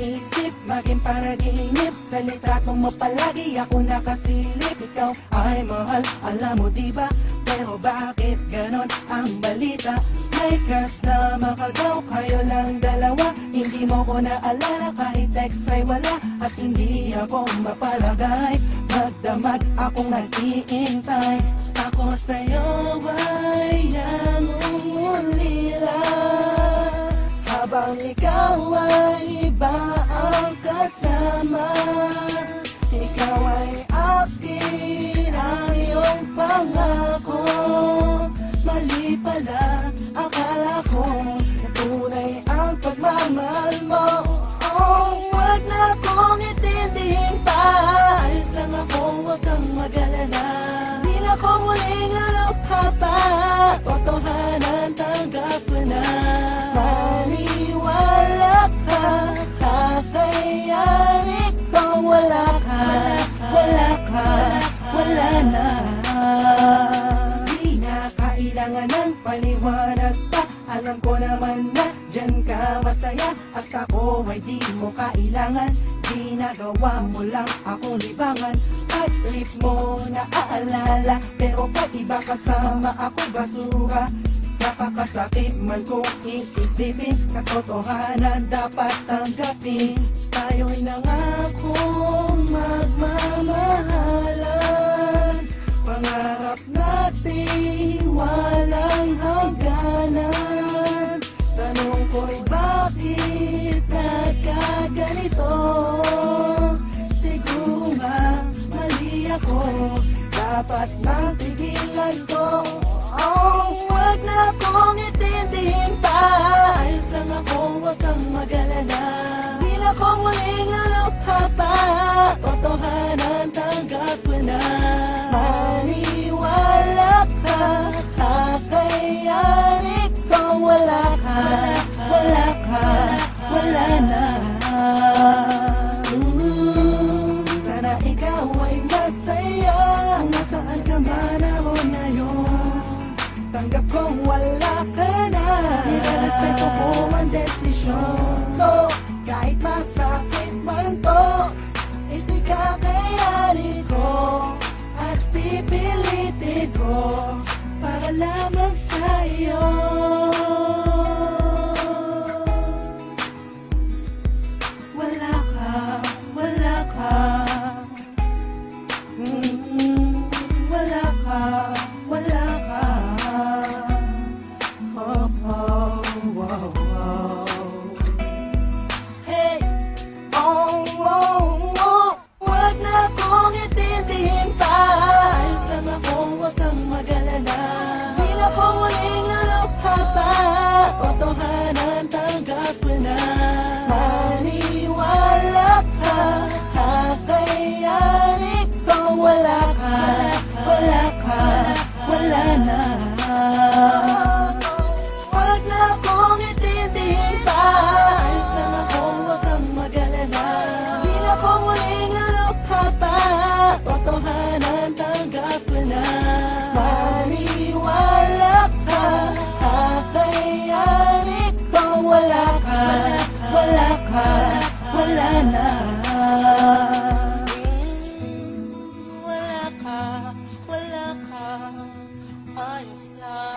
isip, maging panaginip. Sa litrato mo palagi ako nakasilip. Ikaw ay mahal, alam mo diba? Pero bakit ganon ang balita? May kasama ka daw, kayo lang dalawa. Hindi mo ko naalala, kahit text ay wala. At hindi ako mapalagay, magdamag akong nag-iintay. Ako sa'yo ay nangungulila, habang ikaw ay iba ang kasama. Ikaw ay akin, ang iyong pangako. Mali pala, akala ko tunay ang pagmamahal mo. Oh, wag na kong itindihin pa. Ayos lang ako, wag kang mag-alala. Di na ko muling alokha pa. Totohanan, tanggap ko na. Maniwala ka, kakayanin kung wala ka. Wala ka, wala na. Di na kailangan ng paliwanag pa. Alam ko naman na dyan ka masaya, at ako ay di mo kailangan. Ginagawa mo lang akong libangan, at trip mo na aalala. Pero pag iba kasama ako basura, nakakasakit man kung iisipin. Katotohanan dapat tanggapin. Tayo'y nangakong magmamahalan, pangarap natin walang hangganan. Tanong ko'y bakit nagkaganito? Siguro nga mali ako, dapat nang tigilan ko. Oh, wag na kong itindihin pa. Ayos lang ako, wag kang mag-alala. Di na ko muling alokha pa. Totohanan, tanggap ko na. Maniwala ka, kakayanin kung wala ka. Wala ka, wala na. Sana ikaw ay masaya, nasaan ka man ako ngayon. Tanggap kong wala ka na. Nirespeto ko ang desisyon ko. Kahit masakit man to, ito'y kakayanin ko. At pipilitin ko para lamang sa'yo. Wala ka, wala ka. Wala ka, wala ka. Oh, oh, oh, oh. Hey, oh, oh, oh. Wag na kong itindihin pa. Ayos lang ako, wag kang mag-alala. Di na ko muling alokha pa. Totohanan, tanggap ko na. Maniwala ka, kakayanin kung wala ka. Wala ka, wala na. Wag na kong itindihin pa. Ayos lang ako, wag kang mag-alala. Di na ko muling alokha pa. Totohanan, tanggap ko na. Maniwala ka, kakayanin kung wala ka. Wala ka, wala na. Wala ka, ayos lang.